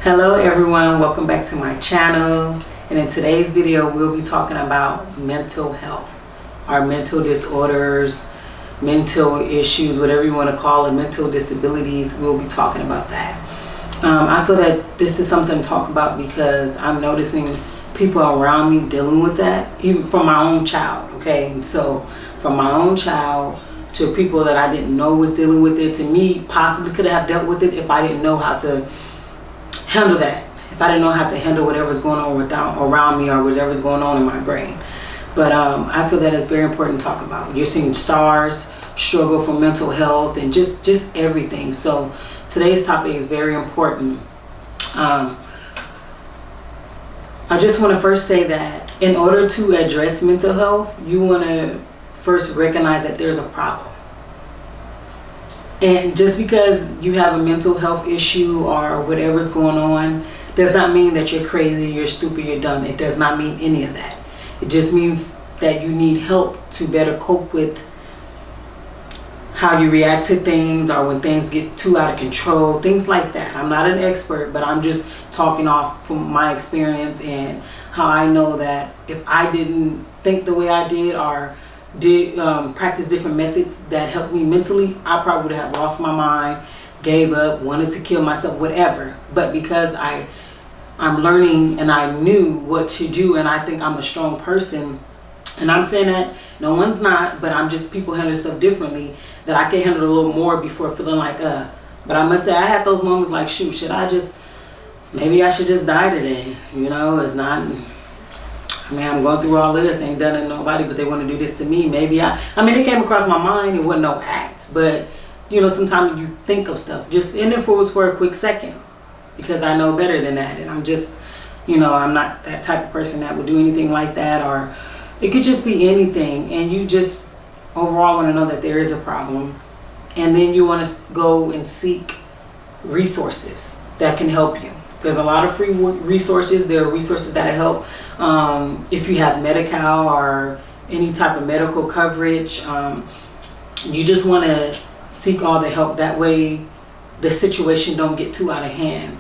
Hello everyone, welcome back to my channel, and in today's video we'll be talking about mental health, our mental disorders, mental issues, whatever you want to call it, mental disabilities. We'll be talking about that. I feel that this is something to talk about because I'm noticing people around me dealing with that, even from my own child. Okay, so from my own child to people that I didn't know was dealing with it, to me possibly could have dealt with it if I didn't know how to handle that, if I didn't know how to handle whatever's going on around me or whatever's going on in my brain. But I feel that it's very important to talk about. You're seeing stars struggle for mental health and just everything. So today's topic is very important. I just want to first say that in order to address mental health, you want to first recognize that there's a problem. And just because you have a mental health issue or whatever's going on does not mean that you're crazy, you're stupid, you're dumb. It does not mean any of that. It just means that you need help to better cope with how you react to things, or when things get too out of control, things like that. I'm not an expert, but I'm just talking off from my experience and how I know that if I didn't think the way I did or did practice different methods that helped me mentally, I probably would have lost my mind, gave up, wanted to kill myself, whatever. But because I'm learning and I knew what to do, and I think I'm a strong person, and I'm saying that no one's not, but I'm just, people handle stuff differently, that I can handle a little more before feeling like but I must say I had those moments like, shoot, maybe I should just die today, you know. It's not, I mean, I'm going through all this, ain't done it to nobody, but they want to do this to me. Maybe it came across my mind. It wasn't no act, but you know, sometimes you think of stuff just, and if it was for a quick second, because I know better than that, and I'm just, you know, I'm not that type of person that would do anything like that. Or it could just be anything, and you just overall want to know that there is a problem, and then you want to go and seek resources that can help you. There's a lot of free resources. There are resources that help. If you have Medi-Cal or any type of medical coverage, you just want to seek all the help. That way the situation don't get too out of hand.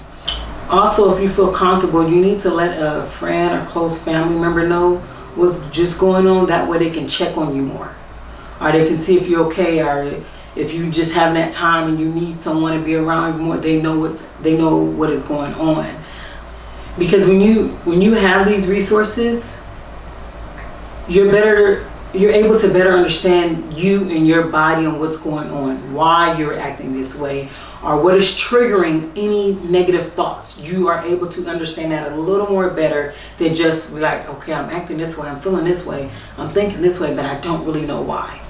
Also, if you feel comfortable, you need to let a friend or close family member know what's just going on. That way they can check on you more, or they can see if you're okay, or if you just having that time and you need someone to be around you more, they know what is going on. Because when you have these resources, you're able to better understand you and your body and what's going on, why you're acting this way, or what is triggering any negative thoughts. You are able to understand that a little more better than just like, okay, I'm acting this way, I'm feeling this way, I'm thinking this way, but I don't really know why.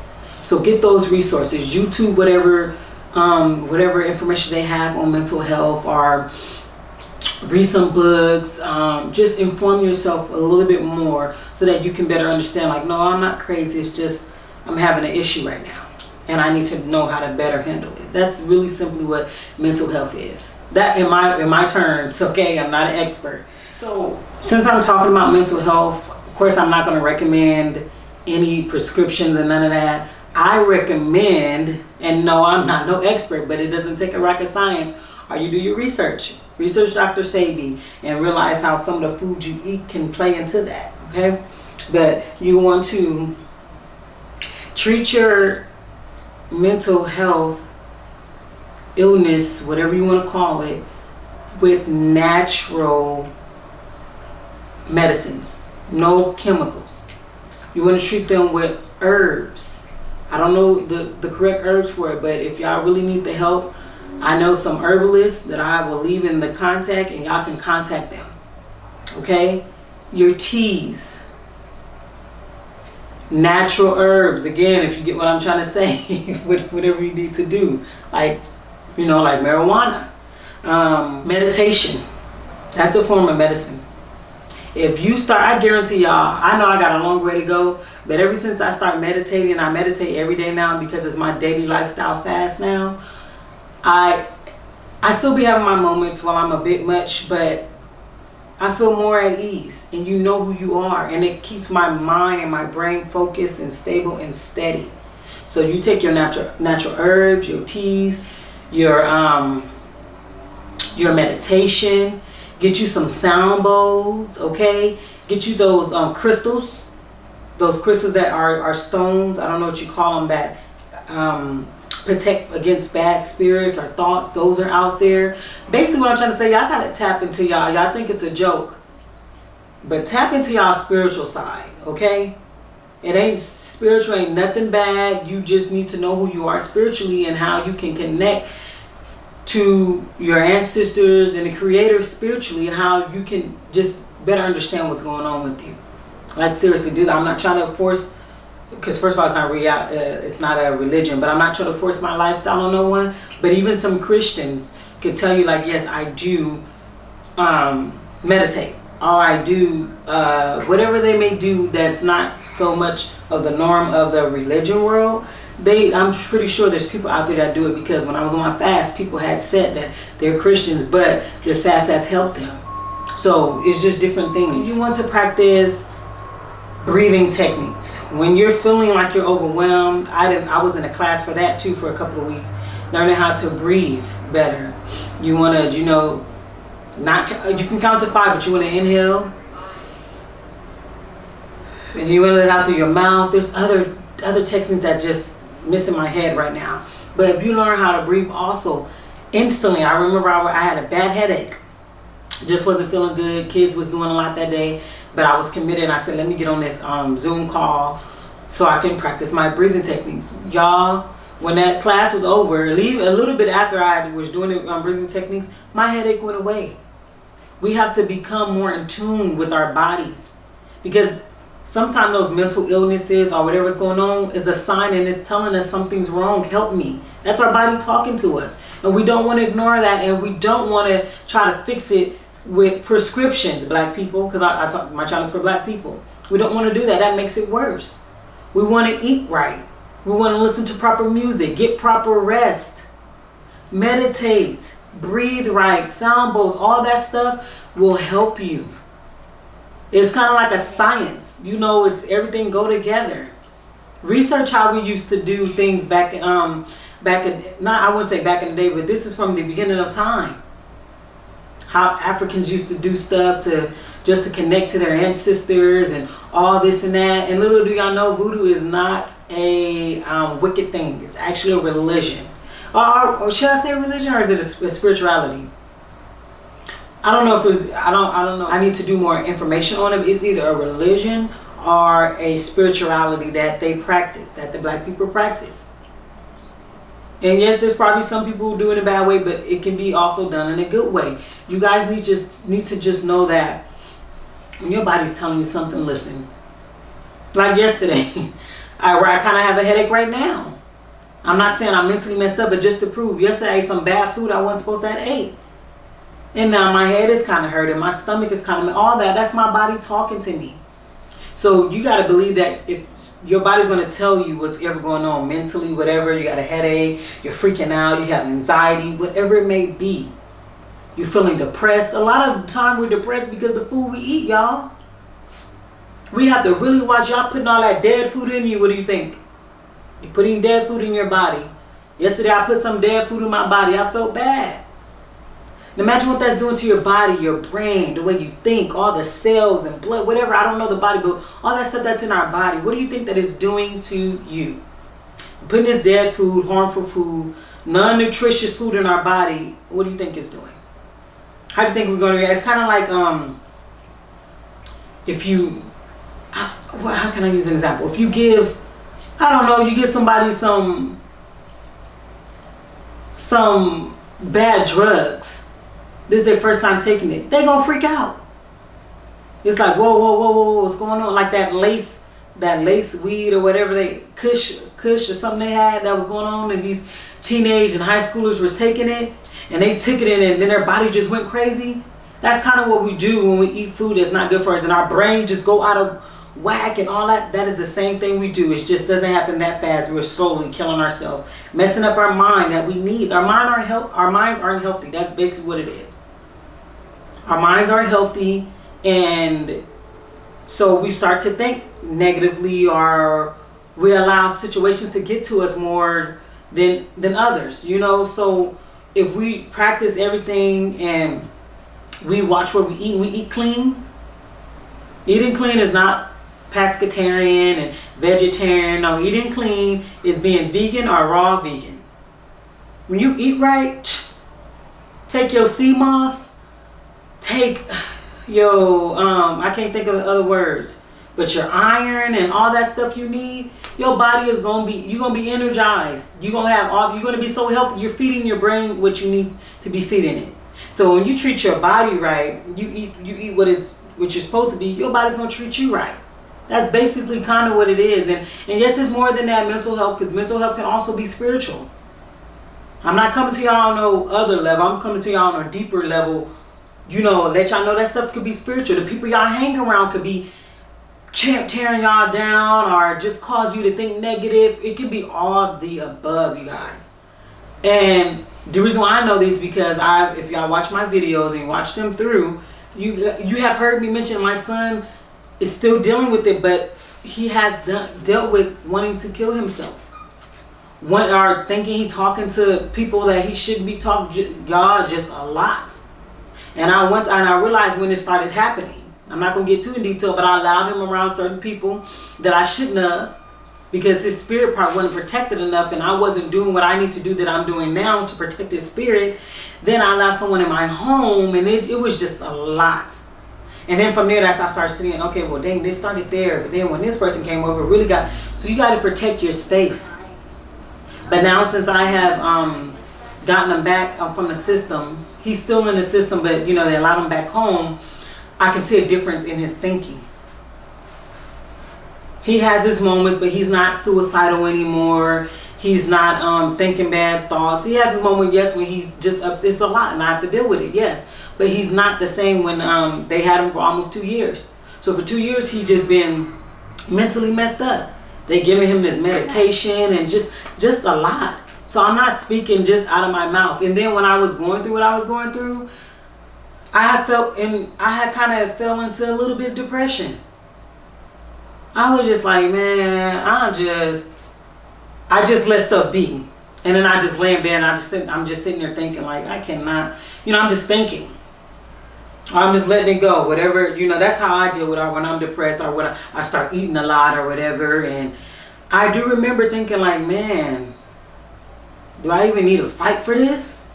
So get those resources. YouTube, whatever information they have on mental health, or read some books. Just inform yourself a little bit more so that you can better understand, like, no, I'm not crazy. It's just I'm having an issue right now, and I need to know how to better handle it. That's really simply what mental health is. That in my terms, okay? I'm not an expert. So since I'm talking about mental health, of course, I'm not going to recommend any prescriptions and none of that. I recommend, and no, I'm not no expert, but it doesn't take a rocket science, or you do your research. Research Dr. Sabi and realize how some of the food you eat can play into that, okay? But you want to treat your mental health illness, whatever you want to call it, with natural medicines, no chemicals. You want to treat them with herbs. I don't know the correct herbs for it, but if y'all really need the help, I know some herbalists that I will leave in the contact, and y'all can contact them. Okay? Your teas, natural herbs. Again, if you get what I'm trying to say, whatever you need to do, like, you know, like marijuana, meditation. That's a form of medicine. If you start, I guarantee y'all, I know I got a long way to go, but ever since I start meditating, I meditate every day now because it's my daily lifestyle fast now. I still be having my moments while I'm a bit much, but I feel more at ease, and you know who you are, and it keeps my mind and my brain focused and stable and steady. So you take your natural herbs, your teas, your your meditation. Get you some sound bowls, okay? Get you those crystals. Those crystals that are stones. I don't know what you call them, that protect against bad spirits or thoughts. Those are out there. Basically what I'm trying to say, y'all gotta tap into y'all. Y'all think it's a joke, but tap into y'all spiritual side, okay? It ain't spiritual, ain't nothing bad. You just need to know who you are spiritually and how you can connect to your ancestors and the creator spiritually, and how you can just better understand what's going on with you. Like, seriously, dude, I'm not trying to force, because first of all, it's not a religion, but I'm not trying to force my lifestyle on no one. But even some Christians could tell you, like, yes, I do meditate, or I do whatever they may do that's not so much of the norm of the religion world. I'm pretty sure there's people out there that do it, because when I was on my fast, people had said that they're Christians, but this fast has helped them. So it's just different things. You want to practice breathing techniques. When you're feeling like you're overwhelmed, I was in a class for that too for a couple of weeks, learning how to breathe better. You want to, you know, you can count to 5, but you want to inhale, and you want to let it out through your mouth. There's other techniques that just miss in my head right now. But if you learn how to breathe also, instantly, I remember I had a bad headache, just wasn't feeling good. Kids was doing a lot that day, but I was committed, and I said, let me get on this Zoom call so I can practice my breathing techniques. Y'all, when that class was over, a little bit after I was doing the breathing techniques, my headache went away. We have to become more in tune with our bodies, because sometimes those mental illnesses or whatever's going on is a sign, and it's telling us something's wrong. Help me. That's our body talking to us, and we don't want to ignore that, and we don't want to try to fix it with prescriptions, black people, because I talk, my channel is for black people. We don't want to do that. That makes it worse. We want to eat right. We want to listen to proper music, get proper rest, meditate, breathe right, sound bowls, all that stuff will help you. It's kind of like a science, you know. It's everything go together. Research how we used to do things back in I wouldn't say back in the day, but this is from the beginning of time. How Africans used to do stuff just to connect to their ancestors and all this and that. And little do y'all know, voodoo is not a wicked thing. It's actually a religion. Or should I say religion, or is it a spirituality? I don't know if it's, I don't know. I need to do more information on it. It's either a religion or a spirituality that they practice, that the black people practice. And yes, there's probably some people who do it in a bad way, but it can be also done in a good way. You guys need to just know that when your body's telling you something, listen. Like yesterday, I kind of have a headache right now. I'm not saying I'm mentally messed up, but just to prove, yesterday I ate some bad food I wasn't supposed to have ate. And now my head is kind of hurting, my stomach is kind of, all that. That's my body talking to me. So you got to believe that if your body's going to tell you what's ever going on mentally, whatever, you got a headache, you're freaking out, you have anxiety, whatever it may be, you're feeling depressed. A lot of the time we're depressed because the food we eat, y'all. We have to really watch. Y'all putting all that dead food in you. What do you think? You're putting dead food in your body. Yesterday I put some dead food in my body. I felt bad. Imagine what that's doing to your body, your brain, the way you think, all the cells and blood, whatever. I don't know the body, but all that stuff that's in our body. What do you think that is doing to you? Putting this dead food, harmful food, non-nutritious food in our body, what do you think it's doing? How do you think we're going to react? It's kind of like if you, how can I use an example? If you give, I don't know, you give somebody some bad drugs. This is their first time taking it. They're going to freak out. It's like, whoa, whoa, whoa, whoa, what's going on? Like that lace weed or whatever, kush or something they had that was going on, and these teenage and high schoolers was taking it, and they took it in, and then their body just went crazy. That's kind of what we do when we eat food that's not good for us, and our brain just go out of whack and all that. That is the same thing we do. It just doesn't happen that fast. We're slowly killing ourselves, messing up our mind that we need. Our minds aren't healthy. That's basically what it is. Our minds aren't healthy, and so we start to think negatively, or we allow situations to get to us more than others, you know. So if we practice everything and we watch what we eat clean. Eating clean is not pescatarian and vegetarian. No, eating clean is being vegan or raw vegan. When you eat right, take your sea moss, take your, I can't think of the other words, but your iron and all that stuff you need, your body is going to be, you're going to be energized. You're going to have all, you're going to be so healthy. You're feeding your brain what you need to be feeding it. So when you treat your body right, you eat what you're supposed to be, your body's going to treat you right. That's basically kind of what it is. And yes, it's more than that, mental health, because mental health can also be spiritual. I'm not coming to y'all on no other level. I'm coming to y'all on a deeper level. You know, let y'all know that stuff could be spiritual. The people y'all hang around could be tearing y'all down or just cause you to think negative. It could be all the above, you guys. And the reason why I know this is because if y'all watch my videos and watch them through, you have heard me mention my son is still dealing with it, but he has dealt with wanting to kill himself. Or thinking he talking to people that he shouldn't be talking, y'all, just a lot. And I realized when it started happening. I'm not gonna get too in detail, but I allowed him around certain people that I shouldn't have, because his spirit part wasn't protected enough, and I wasn't doing what I need to do that I'm doing now to protect his spirit. Then I allowed someone in my home, and it was just a lot. And then from there, that's I started seeing, okay, well, dang, they started there, but then when this person came over, really got, so you got to protect your space. But now since I have gotten him back from the system, he's still in the system, but you know, they allowed him back home, I can see a difference in his thinking. He has his moments, but he's not suicidal anymore. He's not thinking bad thoughts. He has his moment, yes, when he's just upset. It's a lot, and I have to deal with it, yes. But he's not the same when they had him for almost 2 years. So for 2 years, he's just been mentally messed up. They giving him this medication and just a lot. So I'm not speaking just out of my mouth. And then when I was going through what I was going through, I had kind of fell into a little bit of depression. I was just like, man, I just let stuff be. And then I just lay in bed and I'm just sitting there thinking, like, I cannot, you know, I'm just thinking. I'm just letting it go. Whatever, you know, that's how I deal with it when I'm depressed, or when I start eating a lot or whatever. And I do remember thinking, like, man, do I even need to fight for this?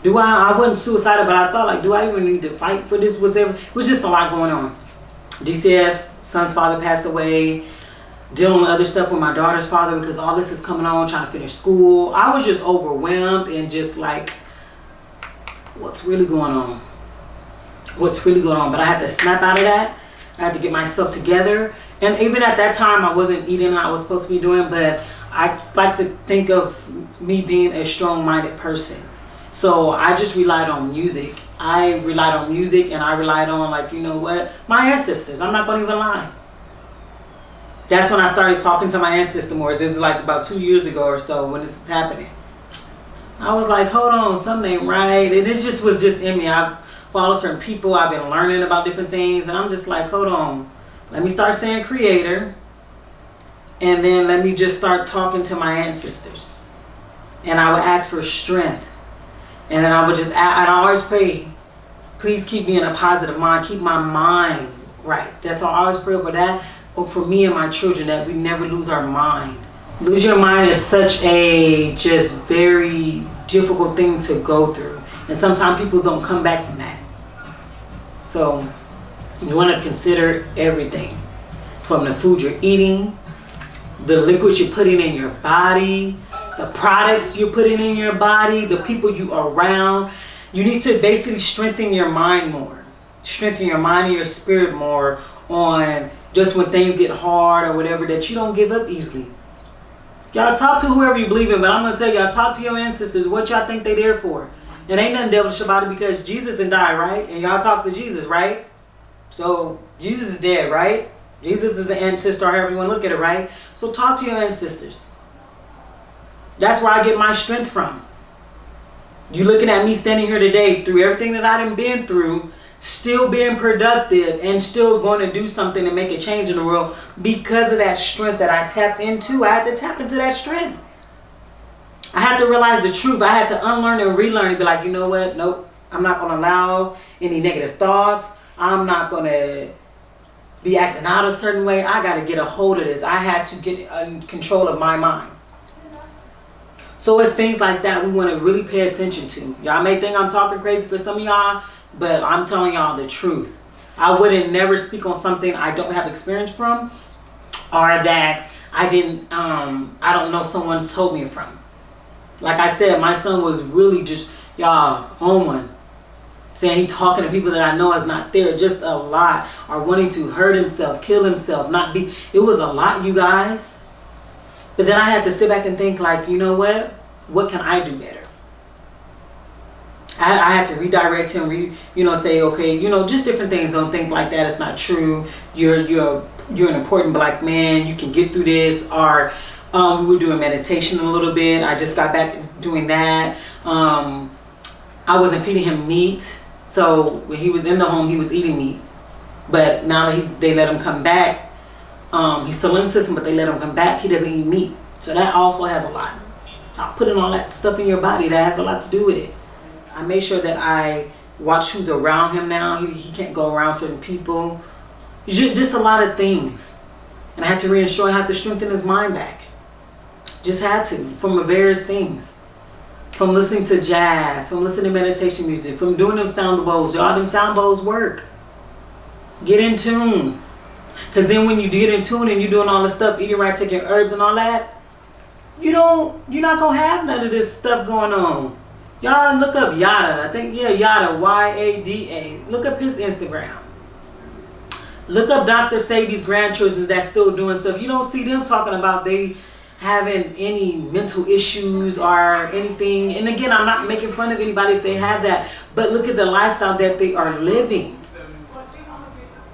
I wasn't suicidal, but I thought, like, do I even need to fight for this? Whatever. It was just a lot going on. DCF, son's father passed away, dealing with other stuff with my daughter's father because all this is coming on, trying to finish school. I was just overwhelmed and just like, what's really going on? What's really going on? But I had to snap out of that. I had to get myself together. And even at that time, I wasn't eating how I was supposed to be doing, but I like to think of me being a strong-minded person. So I just relied on music. I relied on music, and I relied on, like, you know what, my ancestors. I'm not going to even lie. That's when I started talking to my ancestor more. This was like about 2 years ago or so when this was happening. I was like, hold on, something ain't right. And it just was just in me. I've followed certain people. I've been learning about different things. And I'm just like, hold on. Let me start saying creator. And then let me just start talking to my ancestors. And I would ask for strength. And then I would just, and I always pray, please keep me in a positive mind. Keep my mind right. That's all I always pray for that. Or for me and my children, that we never lose our mind. Lose your mind is such a just very difficult thing to go through. And sometimes people don't come back from that. So you want to consider everything. From the food you're eating, the liquids you're putting in your body, the products you're putting in your body, the people you are around. You need to basically strengthen your mind more. Strengthen your mind and your spirit more on just when things get hard or whatever, that you don't give up easily. Y'all talk to whoever you believe in, but I'm going to tell y'all, talk to your ancestors. What y'all think they there for? And ain't nothing devilish about it, because Jesus didn't die, right? And y'all talk to Jesus, right? So Jesus is dead, right? Jesus is an ancestor, or however you want to look at it, right? So talk to your ancestors. That's where I get my strength from. You looking at me standing here today through everything that I done been through, still being productive and still going to do something to make a change in the world because of that strength that I tapped into. I had to tap into that strength. I had to realize the truth. I had to unlearn and relearn and be like, you know what? Nope. I'm not going to allow any negative thoughts. I'm not going to be acting out a certain way. I got to get a hold of this. I had to get in control of my mind. So it's things like that we want to really pay attention to. Y'all may think I'm talking crazy for some of y'all, but I'm telling y'all the truth. I wouldn't never speak on something I don't have experience from, or that I don't know someone's told me from. Like I said, my son was really just, y'all, on one. Saying he talking to people that I know is not there. Just a lot. Or wanting to hurt himself, kill himself, not be. It was a lot, you guys. But then I had to sit back and think like, you know what? What can I do better? I had to redirect him, say, okay, just different things. Don't think like that. It's not true. You're an important black man. You can get through this. Or we were doing meditation a little bit. I just got back to doing that. I wasn't feeding him meat. So when he was in the home, he was eating meat. But now that they let him come back, he's still in the system, but they let him come back. He doesn't eat meat. So that also has a lot. Putting all that stuff in your body, that has a lot to do with it. I made sure that I watch who's around him now. He can't go around certain people. Just a lot of things. And I had to reassure and have to strengthen his mind back. Just had to, from various things. From listening to jazz, from listening to meditation music, from doing them sound bowls. Y'all, them sound bowls work. Get in tune. Because then when you get in tune and you're doing all this stuff, eating right, taking herbs and all that, you're not going to have none of this stuff going on. Y'all look up Yada. I think, Yada, Y-A-D-A. Look up his Instagram. Look up Dr. Sabi's grandchildren that's still doing stuff. You don't see them talking about they having any mental issues or anything. And again, I'm not making fun of anybody if they have that. But look at the lifestyle that they are living.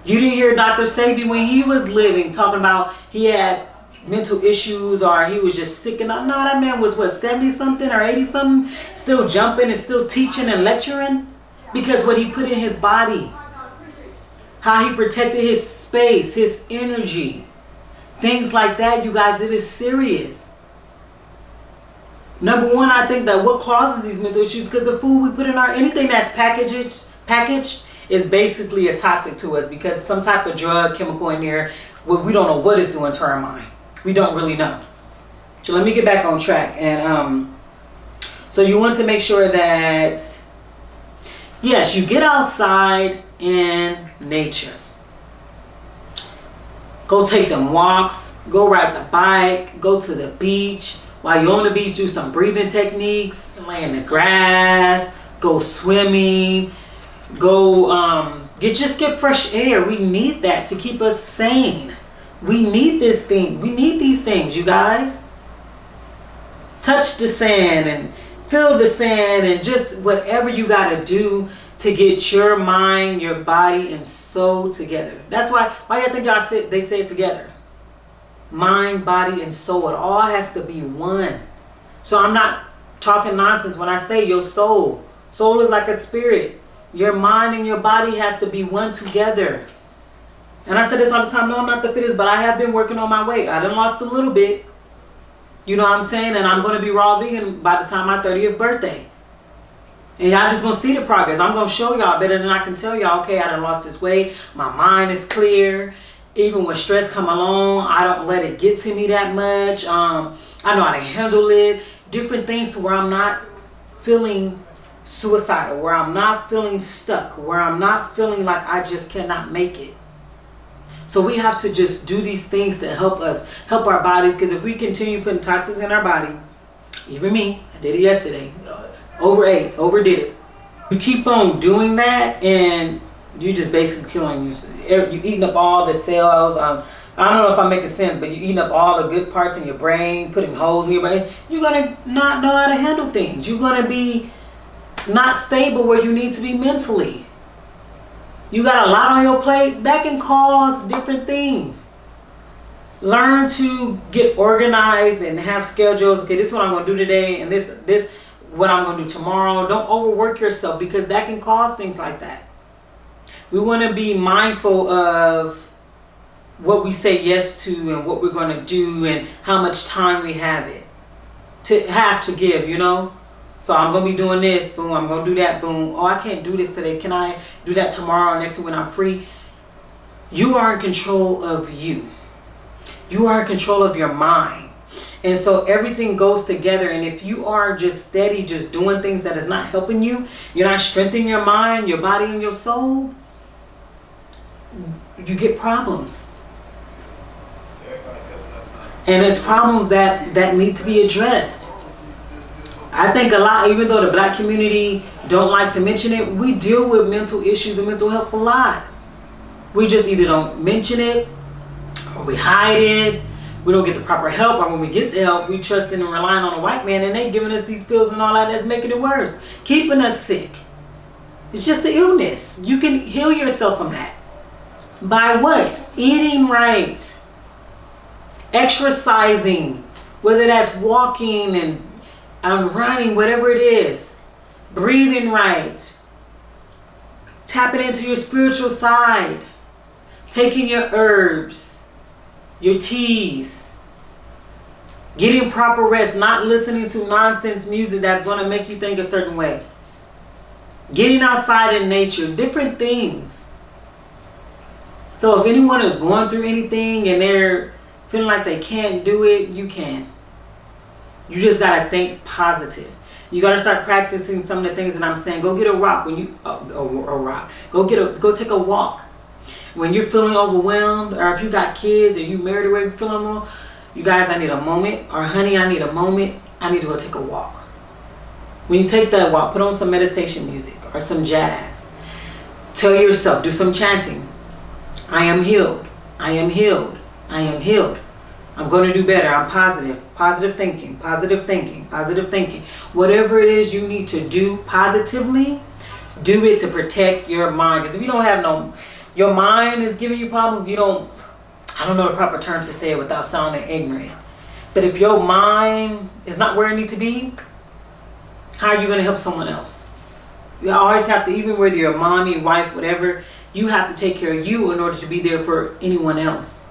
You didn't hear Dr. Sabi when he was living talking about he had mental issues or he was just sick and no, that man was 70 something or 80 something, still jumping and still teaching and lecturing because what he put in his body, how he protected his space, his energy, things like that. You guys, it is serious. Number one, I think that what causes these mental issues because the food we put in anything that's packaged is basically a toxic to us because some type of drug, chemical in there, we don't know what it's doing to our mind. We don't really know. So let me get back on track. And so you want to make sure that, yes, you get outside in nature. Go take them walks. Go ride the bike. Go to the beach. While you're on the beach, do some breathing techniques. Lay in the grass. Go swimming. Go get fresh air. We need that to keep us sane. We need this thing. We need these things, you guys. Touch the sand and feel the sand and just whatever you got to do to get your mind, your body, and soul together. That's why I think they say it together. Mind, body, and soul. It all has to be one. So I'm not talking nonsense when I say your soul. Soul is like a spirit. Your mind and your body has to be one together. And I said this all the time. No, I'm not the fittest, but I have been working on my weight. I done lost a little bit. You know what I'm saying? And I'm going to be raw vegan by the time my 30th birthday. And y'all just going to see the progress. I'm going to show y'all better than I can tell y'all. Okay, I done lost this weight. My mind is clear. Even when stress come along, I don't let it get to me that much. I know how to handle it. Different things to where I'm not feeling suicidal, where I'm not feeling stuck, where I'm not feeling like I just cannot make it. So we have to just do these things to help us, help our bodies. Because if we continue putting toxins in our body, even me, I did it yesterday, overate, overdid it. You keep on doing that and you just basically killing you. You're eating up all the cells. I don't know if I'm making sense, but you're eating up all the good parts in your brain, putting holes in your brain. You're going to not know how to handle things. You're going to be not stable where you need to be mentally. You got a lot on your plate. That can cause different things. Learn to get organized and have schedules. Okay, this is what I'm going to do today, and this what I'm going to do tomorrow. Don't overwork yourself because that can cause things like that. We want to be mindful of what we say yes to and what we're going to do and how much time we have it. to have to give, you know. So I'm going to be doing this, boom, I'm going to do that, boom. Oh, I can't do this today. Can I do that tomorrow or next week when I'm free? You are in control of you. You are in control of your mind. And so everything goes together. And if you are just steady, just doing things that is not helping you, you're not strengthening your mind, your body, and your soul, you get problems. And it's problems that need to be addressed. I think a lot, even though the black community don't like to mention it, we deal with mental issues and mental health a lot. We just either don't mention it, or we hide it. We don't get the proper help, or when we get the help, we trusting and relying on a white man, and they giving us these pills and all that, that's making it worse, keeping us sick. It's just the illness. You can heal yourself from that. By what? Eating right, exercising, whether that's walking and running, whatever it is, breathing right, tapping into your spiritual side, taking your herbs, your teas, getting proper rest, not listening to nonsense music that's going to make you think a certain way, getting outside in nature, different things. So if anyone is going through anything and they're feeling like they can't do it, you can. You just got to think positive. You got to start practicing some of the things that I'm saying. Go get a rock when you a rock. Go take a walk. When you're feeling overwhelmed, or if you got kids or you married or you're feeling overwhelmed, you guys, I need a moment, or honey, I need a moment. I need to go take a walk. When you take that walk, put on some meditation music or some jazz. Tell yourself, do some chanting. I am healed. I am healed. I am healed. I'm going to do better. I'm positive. Positive thinking. Positive thinking. Positive thinking. Whatever it is you need to do positively, do it to protect your mind. Because if you don't have your mind is giving you problems, I don't know the proper terms to say it without sounding ignorant. But if your mind is not where it needs to be, how are you going to help someone else? You always have to, even whether you're a mommy, wife, whatever, you have to take care of you in order to be there for anyone else.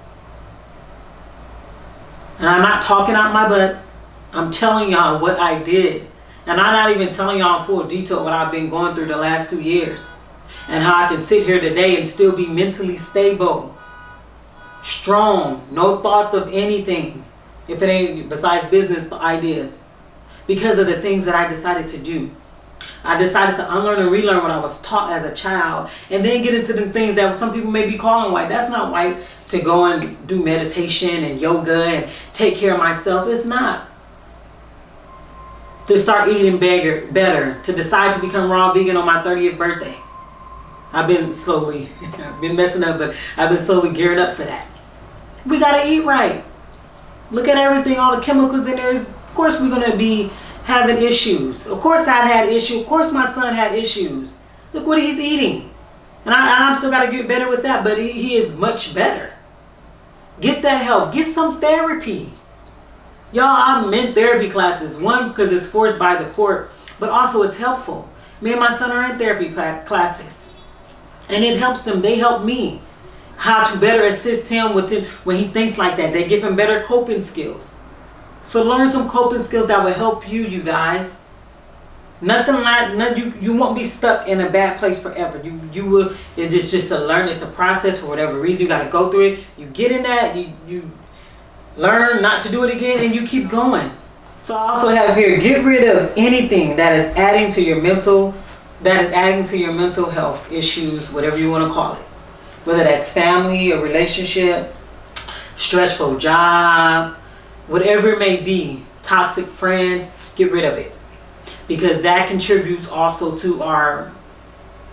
And I'm not talking out my butt. I'm telling y'all what I did. And I'm not even telling y'all in full detail what I've been going through the last 2 years. And how I can sit here today and still be mentally stable, strong, no thoughts of anything, if it ain't besides business ideas, because of the things that I decided to do. I decided to unlearn and relearn what I was taught as a child, and then get into the things that some people may be calling white. That's not white, to go and do meditation and yoga and take care of myself. It's not. To start eating better, to decide to become raw vegan on my 30th birthday. I've been messing up, but I've been slowly gearing up for that. We gotta eat right. Look at everything, all the chemicals in there. Of course we're gonna be having issues. Of course I had issues. Of course my son had issues. Look what he's eating. And I'm still gotta get better with that, but he is much better. Get that help. Get some therapy. Y'all, I'm in therapy classes. One, because it's forced by the court, but also it's helpful. Me and my son are in therapy classes. And it helps them. They help me. How to better assist him when he thinks like that. They give him better coping skills. So learn some coping skills that will help you guys. Nothing like, you won't be stuck in a bad place forever. You will, it's just a learn. It's a process for whatever reason. You got to go through it. You get in that, you learn not to do it again, and you keep going. So I also have here, get rid of anything that is adding to your mental health issues, whatever you want to call it. Whether that's family, a relationship, stressful job, whatever it may be, toxic friends, get rid of it. Because that contributes also to our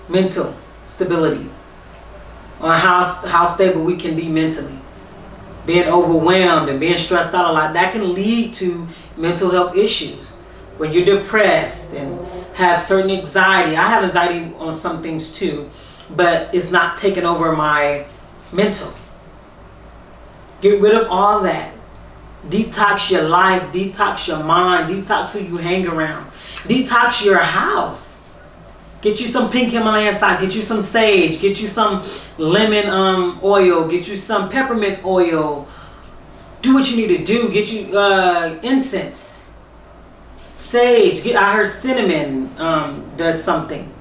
mental stability, on how stable we can be mentally. Being overwhelmed and being stressed out a lot, that can lead to mental health issues. When you're depressed and have certain anxiety. I have anxiety on some things too, but it's not taking over my mental. Get rid of all that. Detox your life, detox your mind, detox who you hang around. Detox your house. Get you some pink Himalayan salt, get you some sage, get you some lemon oil, get you some peppermint oil. Do what you need to do. Get you incense. Sage. I heard cinnamon does something.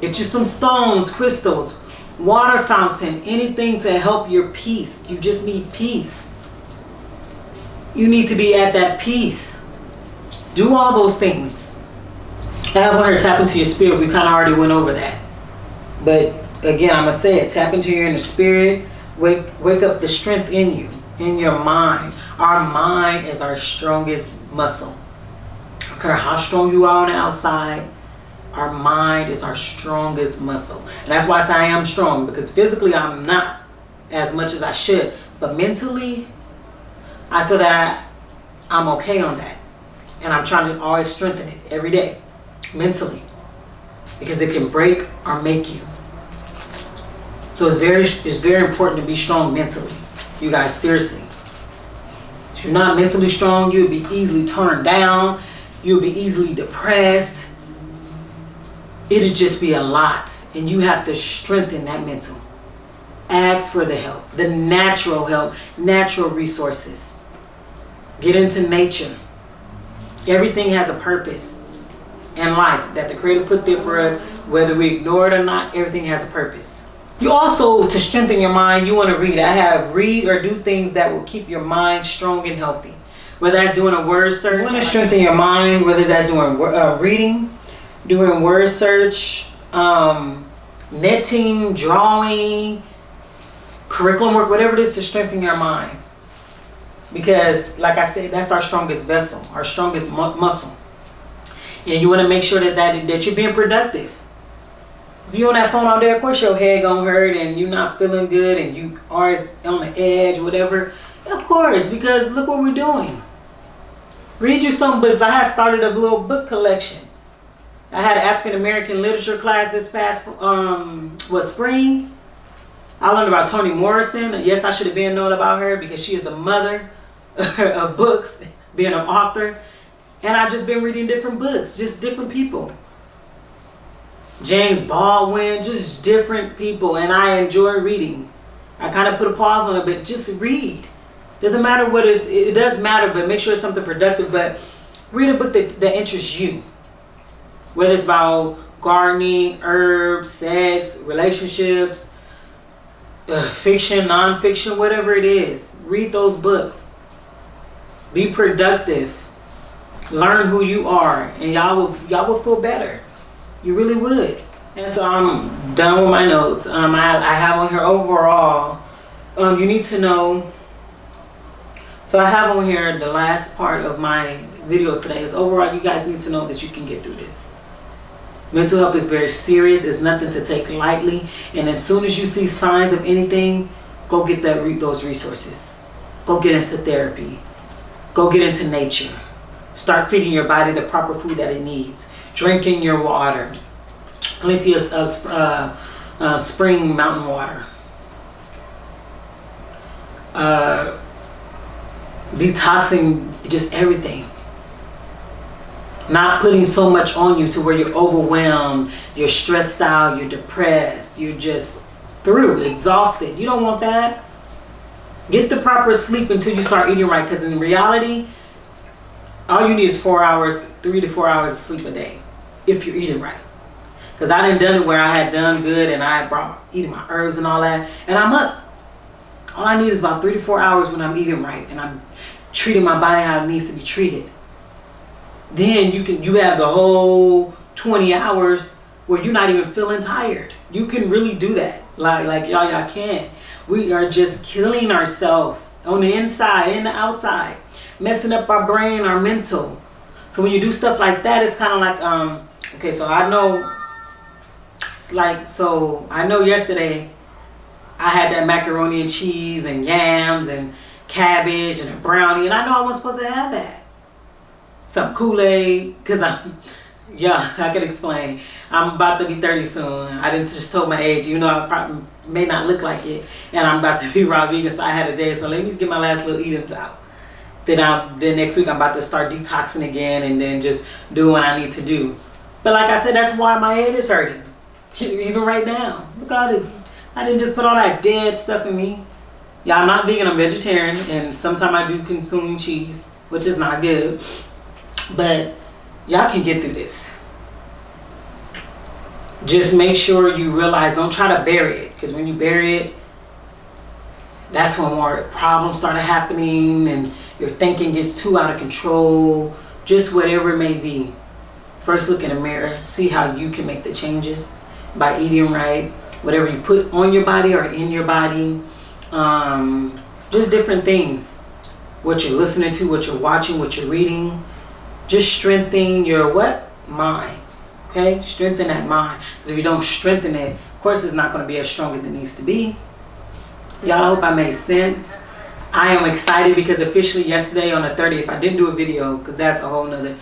Get you some stones, crystals, water fountain, anything to help your peace. You just need peace. You need to be at that peace. Do all those things. I have one here, tap into your spirit. We kind of already went over that. But again, I'm going to say it. Tap into your inner spirit. Wake up the strength in you, in your mind. Our mind is our strongest muscle. I don't care how strong you are on the outside. Our mind is our strongest muscle. And that's why I say I am strong, because physically I'm not as much as I should. But mentally, I feel that I'm okay on that. And I'm trying to always strengthen it every day, mentally. Because it can break or make you. So it's very important to be strong mentally. You guys, seriously. If you're not mentally strong, you'll be easily turned down. You'll be easily depressed. It'll just be a lot. And you have to strengthen that mental. Ask for the help. The natural help. Natural resources. Get into nature. Everything has a purpose in life that the Creator put there for us. Whether we ignore it or not, everything has a purpose. You also, to strengthen your mind, you want to read. I have read or do things that will keep your mind strong and healthy. Whether that's doing a word search. You want to strengthen your mind, whether that's doing reading, doing word search, knitting, drawing, curriculum work, whatever it is to strengthen your mind. Because, like I said, that's our strongest vessel, our strongest muscle. And you want to make sure that you're being productive. If you're on that phone all day, of course your head gonna hurt and you're not feeling good and you are on the edge, whatever. Of course, because look what we're doing. Read you some books. I had started a little book collection. I had an African American literature class this past spring. I learned about Toni Morrison. Yes, I should have been known about her because she is the mother of books, being an author. And I've just been reading different books, just different people. James Baldwin, just different people. And I enjoy reading. I kind of put a pause on it, but just read. Doesn't matter what it does matter, but make sure it's something productive. But read a book that interests you. Whether it's about gardening, herbs, sex, relationships, fiction, non-fiction, whatever it is. Read those books. Be productive. Learn who you are, and y'all will feel better. You really would. And so I'm done with my notes. I have on here overall. You need to know. So I have on here the last part of my video today is overall. You guys need to know that you can get through this. Mental health is very serious. It's nothing to take lightly. And as soon as you see signs of anything, go get those resources. Go get into therapy. Go get into nature. Start feeding your body the proper food that it needs. Drinking your water. Plenty of spring mountain water. Detoxing just everything. Not putting so much on you to where you're overwhelmed, you're stressed out, you're depressed, you're just through, exhausted. You don't want that. Get the proper sleep until you start eating right, because in reality, all you need is 4 hours, 3 to 4 hours of sleep a day, if you're eating right. Because I done it where I had done good and I brought eating my herbs and all that, and I'm up. All I need is about 3 to 4 hours when I'm eating right and I'm treating my body how it needs to be treated. Then you have the whole 20 hours where you're not even feeling tired. You can really do that. Like y'all can't. We are just killing ourselves on the inside and the outside, messing up our brain, our mental. So when you do stuff like that, it's kind of like okay, so I know it's like, so I know yesterday I had that macaroni and cheese and yams and cabbage and a brownie, and I know I wasn't supposed to have that. Some Kool-Aid, because I could explain. I'm about to be 30 soon. I didn't just told my age, even though I probably may not look like it, and I'm about to be raw vegan, so I had a day, so let me get my last little eatings out. Then next week I'm about to start detoxing again and then just do what I need to do. But like I said, that's why my head is hurting. Even right now. Look at it. I didn't just put all that dead stuff in me. Yeah, I'm not vegan, I'm vegetarian, and sometimes I do consume cheese, which is not good. But y'all can get through this. Just make sure you realize, don't try to bury it, because when you bury it, that's when more problems start happening and your thinking gets too out of control. Just whatever it may be. First, look in the mirror, see how you can make the changes by eating right, whatever you put on your body or in your body, just different things. What you're listening to, what you're watching, what you're reading. Just strengthen your what? Mind. Okay? Strengthen that mind. Because if you don't strengthen it, of course it's not going to be as strong as it needs to be. Y'all, I hope I made sense. I am excited because officially yesterday on the 30th, I didn't do a video because that's a whole nother,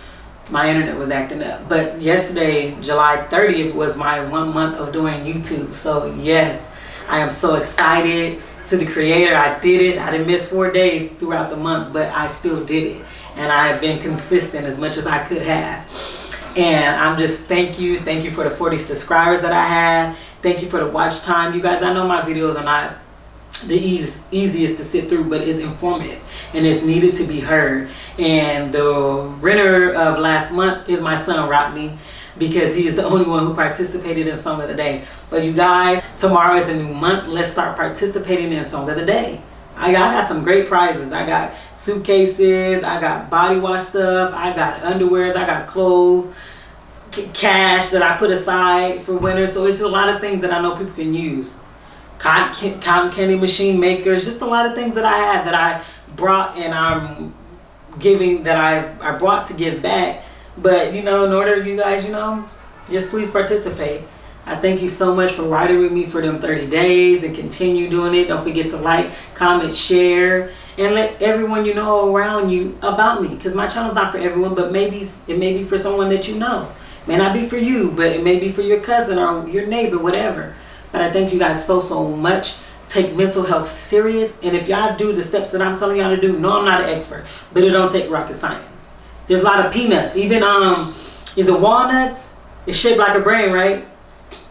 my internet was acting up. But yesterday, July 30th, was my 1 month of doing YouTube. So yes, I am so excited. To the creator, I did it. I didn't miss 4 days throughout the month, but I still did it. And I have been consistent as much as I could have. And I'm just thank you for the 40 subscribers that I have. Thank you for the watch time. You guys, I know my videos are not the easiest to sit through, but it's informative and it's needed to be heard. And the winner of last month is my son Rodney, because he's the only one who participated in Song of the Day. But you guys, tomorrow is a new month. Let's start participating in Song of the Day. I got some great prizes. I got suitcases, I got body wash stuff, I got underwears, I got clothes, cash that I put aside for winter. So it's a lot of things that I know people can use. Cotton candy machine makers, just a lot of things that I had that I brought and I'm giving, that I brought to give back. But you know, in order, you guys, you know, just please participate. I thank you so much for riding with me for them 30 days and continue doing it. Don't forget to like, comment, share, and let everyone you know around you about me, because my channel's not for everyone, but maybe it may be for someone that you know. It may not be for you, but it may be for your cousin or your neighbor, whatever. But I thank you guys so much. Take mental health serious, and if y'all do the steps that I'm telling y'all to do, no, I'm not an expert, but it don't take rocket science. There's a lot of peanuts. Even is it walnuts? It's shaped like a brain, right?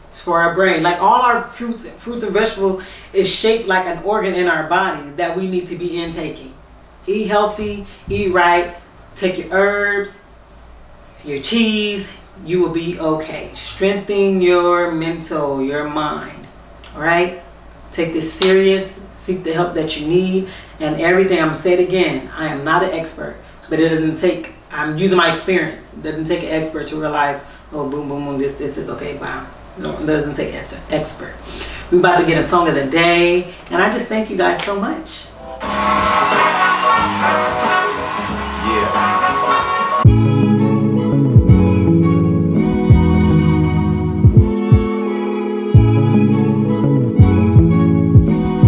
It's for our brain. Like all our fruits and vegetables is shaped like an organ in our body that we need to be intaking. Eat healthy, eat right, take your herbs, your teas, you will be okay. Strengthen your mental, your mind. All right? Take this serious. Seek the help that you need. And everything, I'm going to say it again, I am not an expert, but it doesn't take, I'm using my experience. It doesn't take an expert to realize, oh, boom, boom, boom, this is okay, wow. No, it doesn't take an expert. We're about to get a song of the day, and I just thank you guys so much.